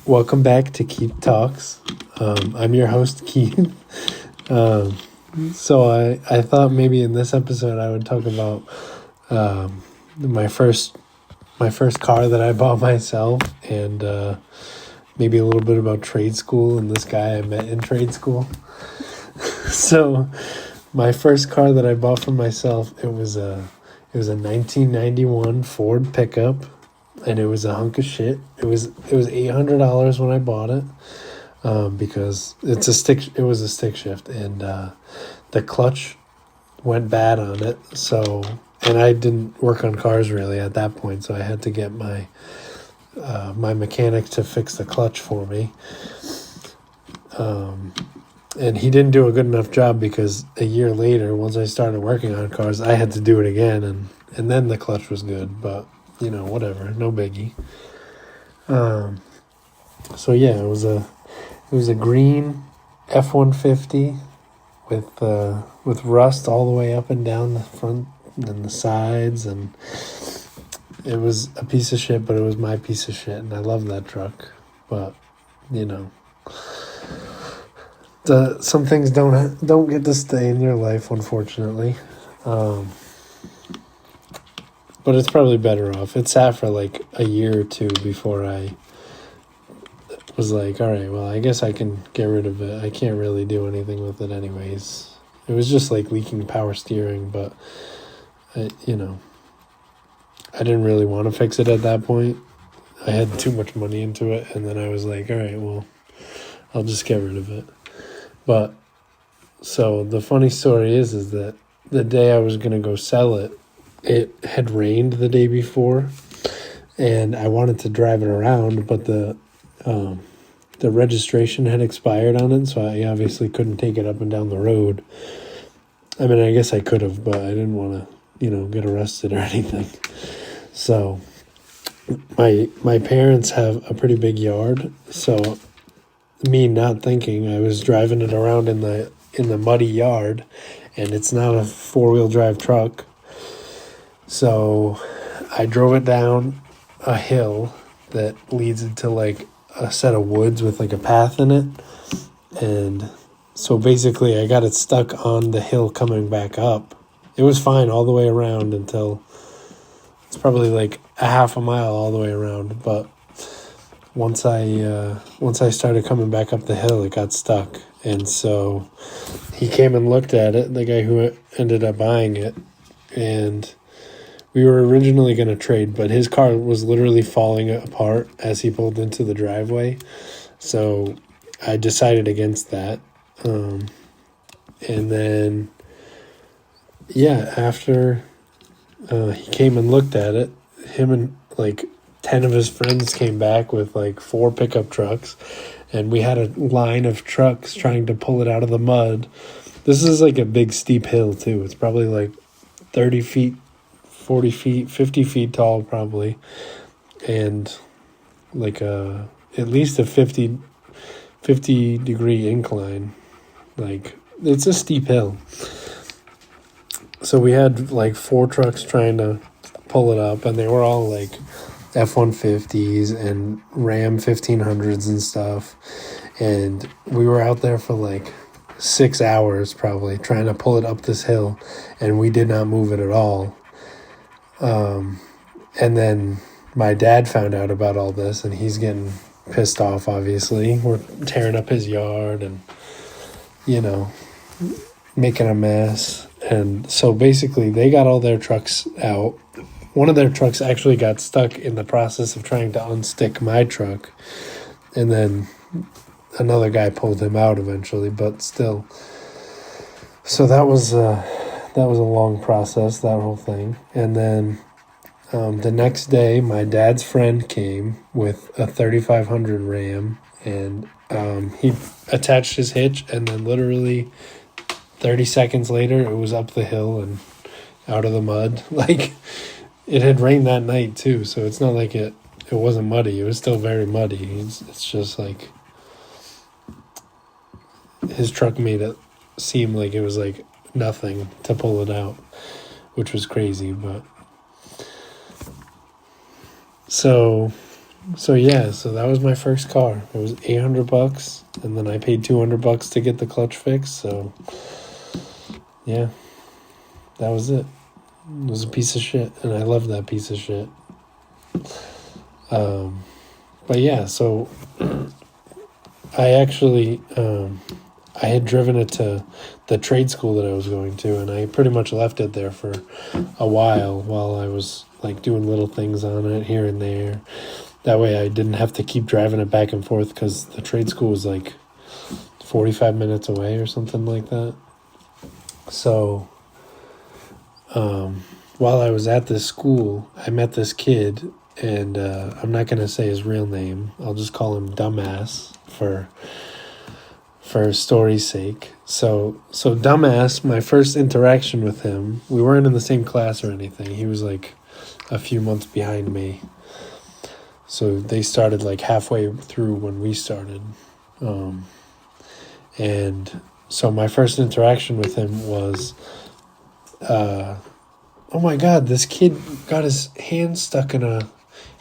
Welcome back to KeithTalks. I'm your host, Keith. So I thought maybe in this episode I would talk about my first car that I bought myself, and maybe a little bit about trade school and this guy I met in trade school. So my first car that I bought for myself, it was a 1991 Ford pickup. And it was a hunk of shit. It was $800 when I bought it, because it was a stick shift, and the clutch went bad on it. So, and I didn't work on cars really at that point, so I had to get my mechanic to fix the clutch for me. And he didn't do a good enough job, because a year later, once I started working on cars, I had to do it again, and then the clutch was good, but whatever, no biggie. So yeah, it was a green F-150 with rust all the way up and down the front and the sides, and it was a piece of shit, but it was my piece of shit, and I love that truck. But some things don't get to stay in your life, unfortunately. But it's probably better off. It sat for like a year or two before I was like, all right, well, I guess I can get rid of it. I can't really do anything with it anyways. It was just like leaking power steering, but I didn't really want to fix it at that point. I had too much money into it, and then I was like, all right, well, I'll just get rid of it. But so the funny story is that the day I was going to go sell it, it had rained the day before, and I wanted to drive it around, but the registration had expired on it, so I obviously couldn't take it up and down the road. I mean, I guess I could have, but I didn't want to, get arrested or anything. So my parents have a pretty big yard, so me not thinking, I was driving it around in the muddy yard, and it's not a four-wheel drive truck. So I drove it down a hill that leads into like a set of woods with like a path in it. And so basically I got it stuck on the hill coming back up. It was fine all the way around until it's probably like a half a mile all the way around. But once I started coming back up the hill, it got stuck. And so he came and looked at it, the guy who ended up buying it, and we were originally going to trade, but his car was literally falling apart as he pulled into the driveway. So I decided against that. And then, after he came and looked at it, him and like 10 of his friends came back with like 4 pickup trucks, and we had a line of trucks trying to pull it out of the mud. This is like a big steep hill too. It's probably like 30 feet, 40 feet, 50 feet tall probably, and like at least a 50 degree incline. Like, it's a steep hill. So we had like 4 trucks trying to pull it up, and they were all like F-150s and Ram 1500s and stuff, and we were out there for like 6 hours probably trying to pull it up this hill, and we did not move it at all. And then my dad found out about all this, and he's getting pissed off, obviously. We're tearing up his yard and, making a mess. And so basically they got all their trucks out. One of their trucks actually got stuck in the process of trying to unstick my truck. And then another guy pulled him out eventually, but still. So that was a long process, that whole thing. And then the next day, my dad's friend came with a 3500 Ram, and he attached his hitch, and then literally 30 seconds later, it was up the hill and out of the mud. Like, it had rained that night too, so it's not like it wasn't muddy. It was still very muddy. It's just like his truck made it seem like it was like nothing to pull it out, which was crazy. But so So yeah, so that was my first car. It was $800, and then I paid $200 to get the clutch fixed. So yeah, that was it. It was a piece of shit, and I love that piece of shit. But yeah, so I actually I had driven it to the trade school that I was going to, and I pretty much left it there for a while I was like doing little things on it here and there. That way I didn't have to keep driving it back and forth, because the trade school was like 45 minutes away or something like that. So while I was at this school, I met this kid, and I'm not going to say his real name. I'll just call him Dumbass for story's sake. So Dumbass, my first interaction with him, we weren't in the same class or anything. He was like a few months behind me. So they started like halfway through when we started. And so my first interaction with him was, oh my God, this kid got his hand stuck in a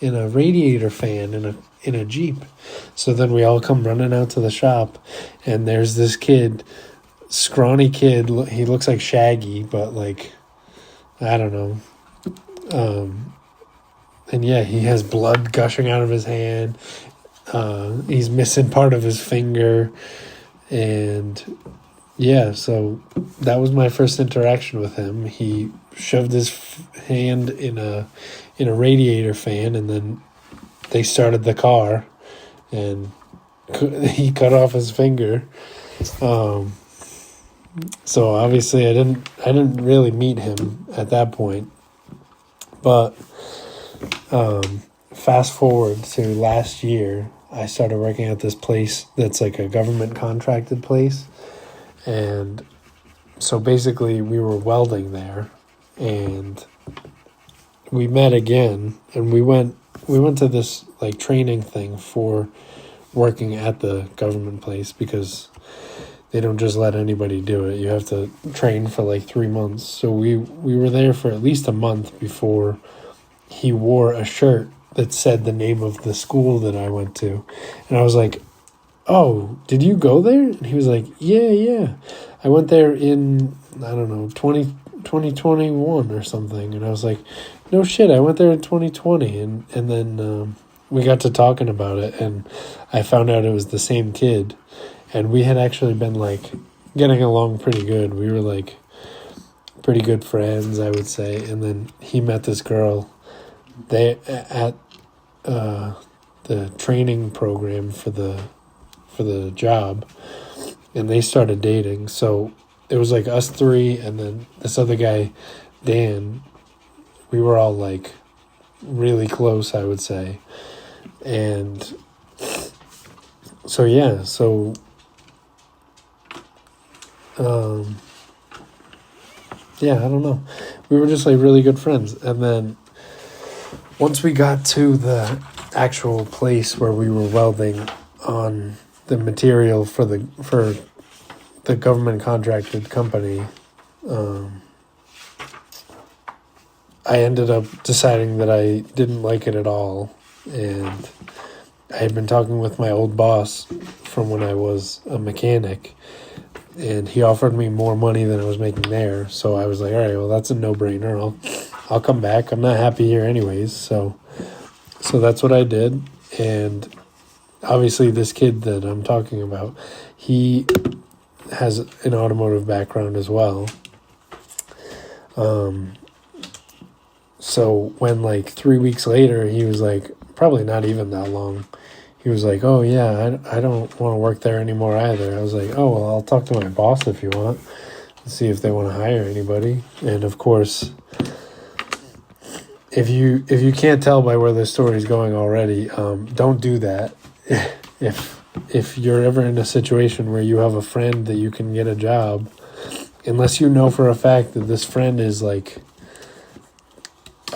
radiator fan in a Jeep. So then we all come running out to the shop, and there's this kid, scrawny kid. He looks like Shaggy, but like, I don't know. And yeah, he has blood gushing out of his hand. He's missing part of his finger. And yeah, so that was my first interaction with him. He shoved his hand in a radiator fan, and then they started the car, and he cut off his finger. So obviously I didn't really meet him at that point. But fast forward to last year, I started working at this place that's like a government contracted place. And so basically we were welding there, and we met again, and we went to this like training thing for working at the government place, because they don't just let anybody do it. You have to train for like 3 months. So we were there for at least a month before he wore a shirt that said the name of the school that I went to. And I was like, oh, did you go there? And he was like, yeah. I went there in, I don't know, 2021 or something. And I was like, no shit, I went there in 2020. And then we got to talking about it, and I found out it was the same kid. And we had actually been like getting along pretty good. We were like pretty good friends, I would say. And then he met this girl at the training program for the job, and they started dating. So it was like us three, and then this other guy, Dan. We were all like really close, I would say. And so yeah, yeah, I don't know. We were just like really good friends. And then once we got to the actual place where we were welding on the material for the government contracted company, I ended up deciding that I didn't like it at all. And I had been talking with my old boss from when I was a mechanic, and he offered me more money than I was making there. So I was like, all right, well, that's a no-brainer. I'll come back. I'm not happy here anyways. So that's what I did. And obviously this kid that I'm talking about, he has an automotive background as well. So when like 3 weeks later, he was like, probably not even that long, he was like, oh yeah, I don't want to work there anymore either. I was like, oh, well, I'll talk to my boss if you want, and see if they want to hire anybody. And of course, if you can't tell by where the story's going already, don't do that. If you're ever in a situation where you have a friend that you can get a job, unless you know for a fact that this friend is like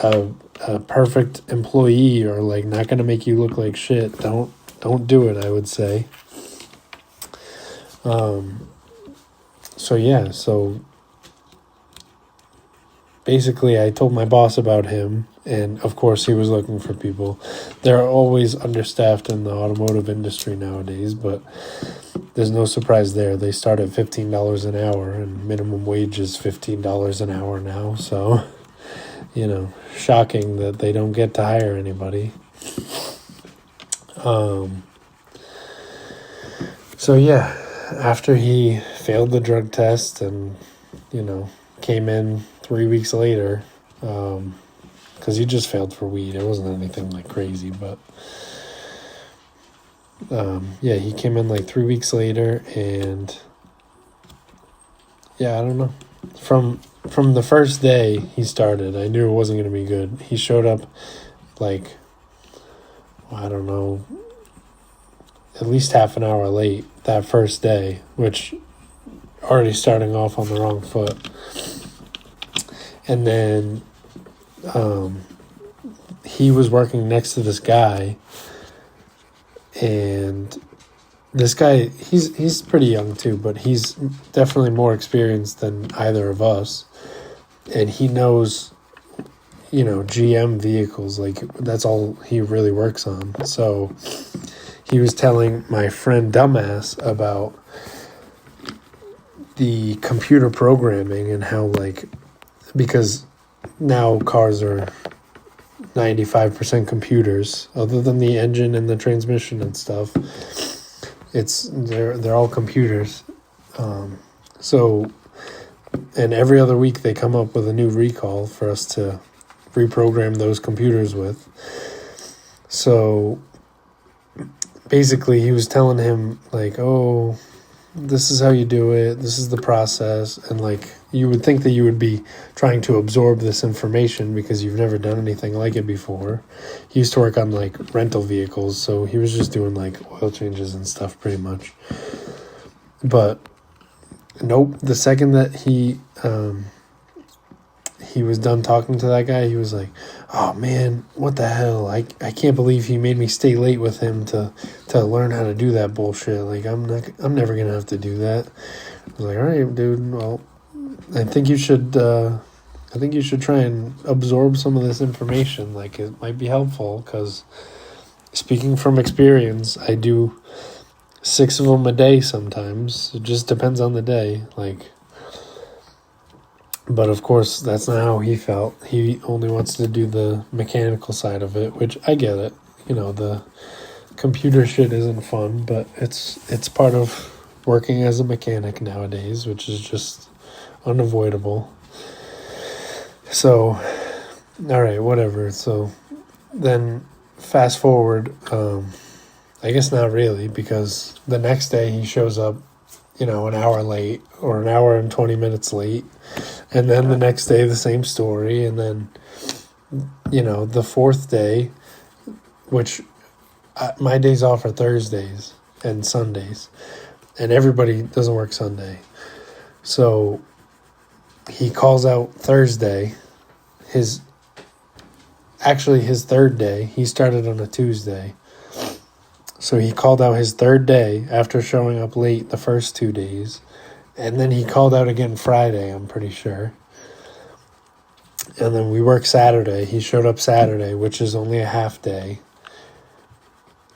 a perfect employee, or like not going to make you look like shit, don't do it, I would say. So yeah, so basically I told my boss about him, and of course he was looking for people. They're always understaffed in the automotive industry nowadays, but there's no surprise there. They start at $15 an hour, and minimum wage is $15 an hour now. So, shocking that they don't get to hire anybody. So yeah, after he failed the drug test and, came in 3 weeks later, because he just failed for weed. It wasn't anything like crazy, but he came in like 3 weeks later, and I don't know. From the first day he started, I knew it wasn't going to be good. He showed up like, I don't know, at least half an hour late that first day, which already starting off on the wrong foot. And then he was working next to this guy, and this guy, he's pretty young too, but he's definitely more experienced than either of us, and he knows, GM vehicles, like that's all he really works on. So he was telling my friend Dumbass about the computer programming and how, like, because now cars are 95% computers, other than the engine and the transmission and stuff. They're all computers. So, and every other week they come up with a new recall for us to reprogram those computers with. So basically he was telling him, like, oh, this is how you do it, this is the process, and like you would think that you would be trying to absorb this information because you've never done anything like it before. He used to work on like rental vehicles, so he was just doing like oil changes and stuff pretty much. But nope, the second that he was done talking to that guy, he was like, oh man, what the hell, I can't believe he made me stay late with him to learn how to do that bullshit. Like, I'm never gonna have to do that. I was like, all right, dude, well, I think you should try and absorb some of this information. Like, it might be helpful, because speaking from experience, I do 6 of them a day sometimes. It just depends on the day, like. But of course, that's not how he felt. He only wants to do the mechanical side of it, which I get it. The computer shit isn't fun, but it's part of working as a mechanic nowadays, which is just unavoidable. So, all right, whatever. So then fast forward, I guess not really, because the next day he shows up, an hour late, or an hour and 20 minutes late. And then the next day, the same story. And then, the fourth day, which my days off are Thursdays and Sundays. And everybody doesn't work Sunday. So he calls out Thursday. His third day, he started on a Tuesday. So he called out his third day after showing up late the first 2 days. And then he called out again Friday, I'm pretty sure. And then we worked Saturday. He showed up Saturday, which is only a half day.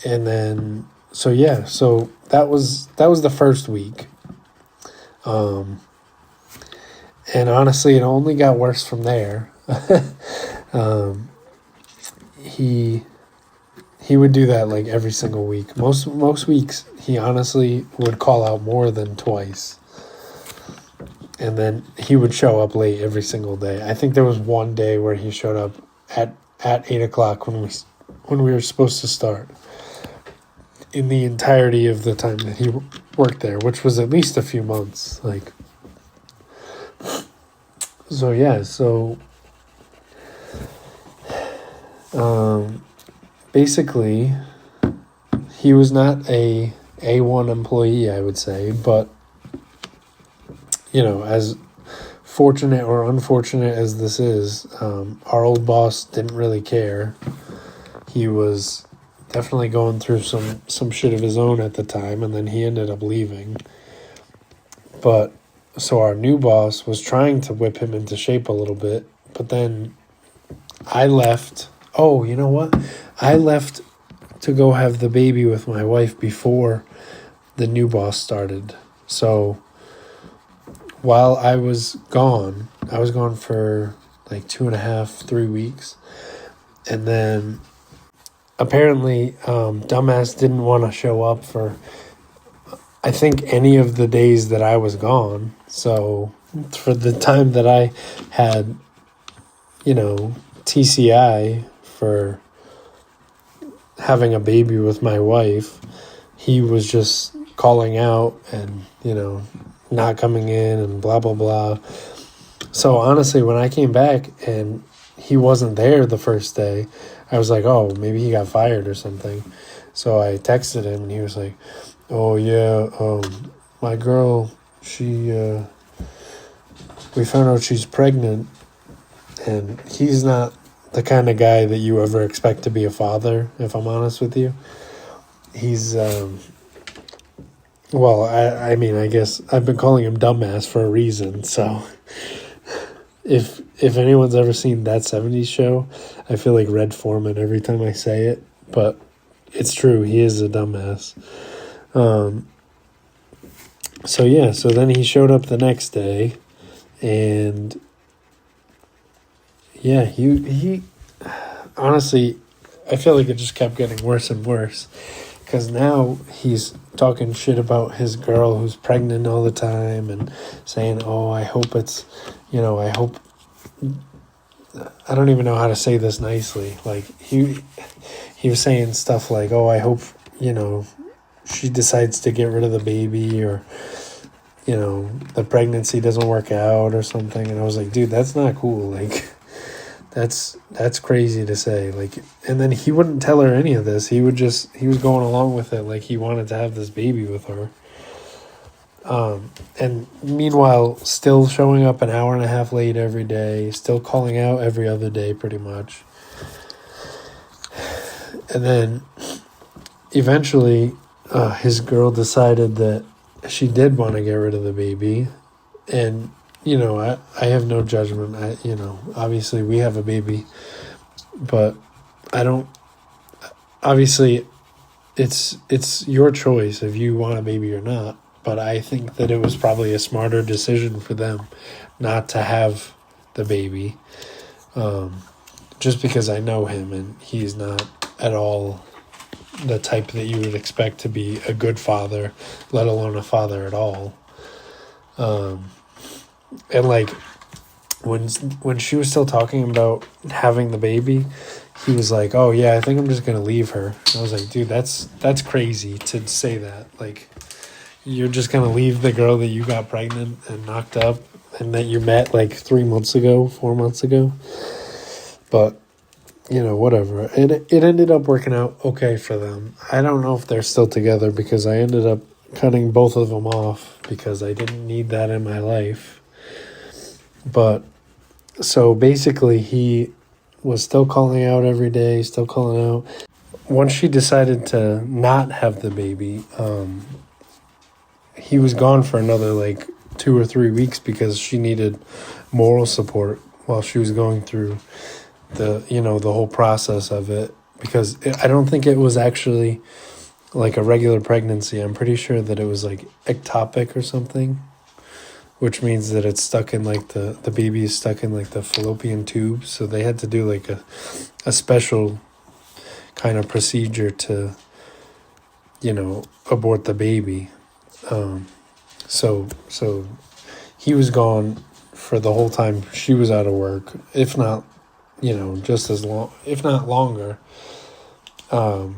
And then, so that was the first week. And honestly, it only got worse from there. He would do that like every single week. Most weeks, he honestly would call out more than twice. And then he would show up late every single day. I think there was one day where he showed up at 8 o'clock when we were supposed to start, in the entirety of the time that he worked there, which was at least a few months. Like, so basically, he was not a A1 employee, I would say, but as fortunate or unfortunate as this is, our old boss didn't really care. He was definitely going through some shit of his own at the time, and then he ended up leaving. But so our new boss was trying to whip him into shape a little bit, But then I left. Oh, you know what? I left to go have the baby with my wife before the new boss started. So while I was gone for like 2.5, 3 weeks. And then apparently dumbass didn't want to show up for, I think, any of the days that I was gone. So for the time that I had, TCI for having a baby with my wife, he was just calling out and, not coming in and blah, blah, blah. So honestly, when I came back and he wasn't there the first day, I was like, oh, maybe he got fired or something. So I texted him and he was like, oh yeah, my girl, we found out she's pregnant. And he's not the kind of guy that you ever expect to be a father, if I'm honest with you. He's, I guess I've been calling him dumbass for a reason. So if anyone's ever seen That 70s Show, I feel like Red Foreman every time I say it. But it's true, he is a dumbass. So then he showed up the next day, and yeah, he honestly, I feel like it just kept getting worse and worse, because now he's talking shit about his girl who's pregnant all the time and saying, oh, I hope it's, I hope, I don't even know how to say this nicely. Like he was saying stuff like, oh, I hope, she decides to get rid of the baby, or, the pregnancy doesn't work out or something. And I was like, dude, that's not cool. Like, that's crazy to say. Like, and then he wouldn't tell her any of this. He was going along with it like he wanted to have this baby with her. And meanwhile, still showing up an hour and a half late every day, still calling out every other day pretty much. And then eventually his girl decided that she did want to get rid of the baby. And I have no judgment. Obviously we have a baby, but I don't, obviously it's your choice if you want a baby or not. But I think that it was probably a smarter decision for them not to have the baby. Just because I know him and he's not at all the type that you would expect to be a good father, let alone a father at all. And like when she was still talking about having the baby, he was like, oh yeah, I think I'm just gonna leave her. And I was like, dude, that's crazy to say that. Like, you're just gonna leave the girl that you got pregnant and knocked up and that you met like 4 months ago. But whatever. It ended up working out okay for them. I don't know if they're still together, because I ended up cutting both of them off because I didn't need that in my life. But so basically he was still calling out every day, still calling out. Once she decided to not have the baby, he was gone for another like 2 or 3 weeks because she needed moral support while she was going through the whole process of it, because I don't think it was actually like a regular pregnancy. I'm pretty sure that it was like ectopic or something, which means that it's stuck in like the baby is stuck in like the fallopian tube. So they had to do like a special kind of procedure to, abort the baby. So he was gone for the whole time she was out of work, if not, just as long, if not longer. And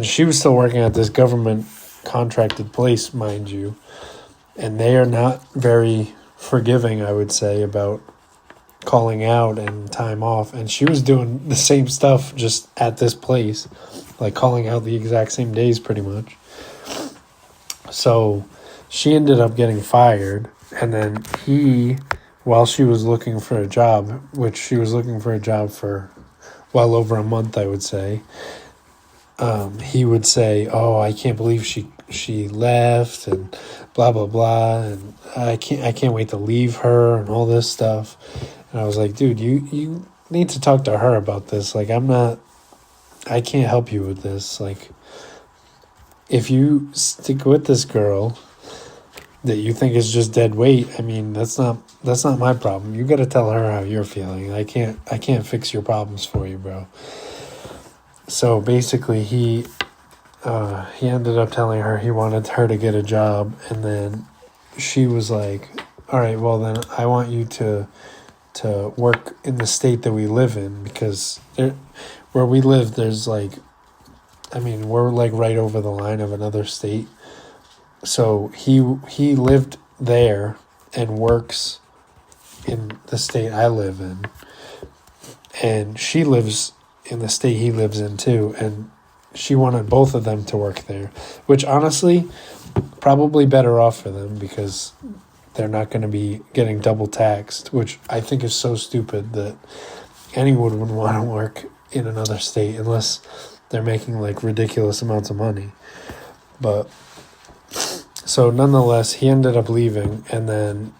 she was still working at this government contracted place, mind you. And they are not very forgiving, I would say, about calling out and time off. And she was doing the same stuff just at this place, like calling out the exact same days pretty much. So she ended up getting fired. And then he, while she was looking for a job, which she was looking for a job for well over a month, I would say, he would say, oh, I can't believe she left and blah, blah, blah. And I can't wait to leave her and all this stuff. And I was like, dude, you need to talk to her about this. Like, I can't help you with this. Like, if you stick with this girl that you think is just dead weight, I mean, that's not my problem. You got to tell her how you're feeling. I can't fix your problems for you, bro. So basically, he ended up telling her he wanted her to get a job, and then she was like, all right, well then I want you to work in the state that we live in, because where we live, there's like, I mean, we're like right over the line of another state. So he lived there and works in the state I live in, and she lives in the state he lives in too, and she wanted both of them to work there, which honestly, probably better off for them, because they're not going to be getting double taxed, which I think is so stupid that anyone would want to work in another state unless they're making like ridiculous amounts of money. But so nonetheless, he ended up leaving, and then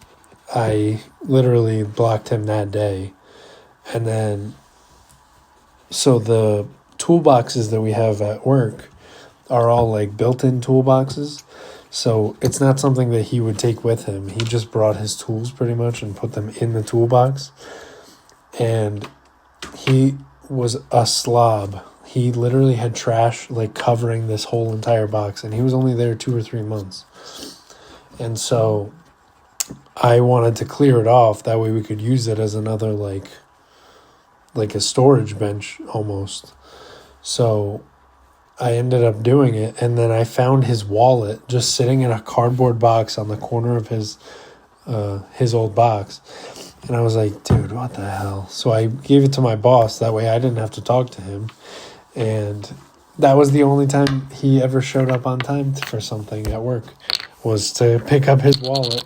I literally blocked him that day. And then, so the toolboxes that we have at work are all like built-in toolboxes. So it's not something that he would take with him. He just brought his tools pretty much and put them in the toolbox. And he was a slob. He literally had trash like covering this whole entire box, and he was only there 2 or 3 months. And so I wanted to clear it off. That way we could use it as another like a storage bench almost. So I ended up doing it, and then I found his wallet just sitting in a cardboard box on the corner of his old box. And I was like, dude, what the hell? So I gave it to my boss. That way I didn't have to talk to him. And that was the only time he ever showed up on time for something at work, was to pick up his wallet.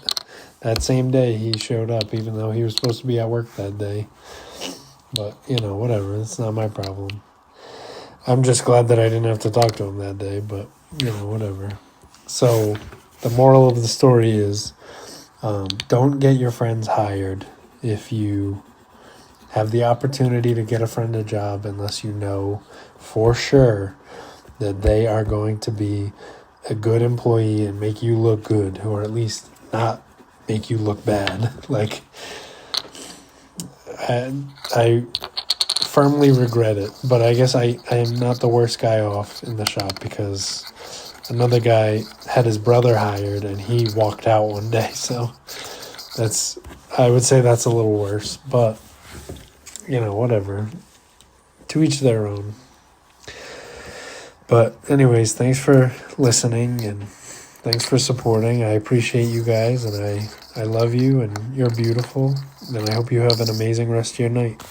That same day he showed up, even though he was supposed to be at work that day. But, whatever. It's not my problem. I'm just glad that I didn't have to talk to him that day, but, whatever. So the moral of the story is, don't get your friends hired if you have the opportunity to get a friend a job, unless you know for sure that they are going to be a good employee and make you look good, or at least not make you look bad. Like, I firmly regret it, but I guess I am not the worst guy off in the shop, because another guy had his brother hired and he walked out one day. So I would say that's a little worse, but whatever. To each their own. But anyways, thanks for listening and thanks for supporting. I appreciate you guys, and I love you, and you're beautiful, and I hope you have an amazing rest of your night.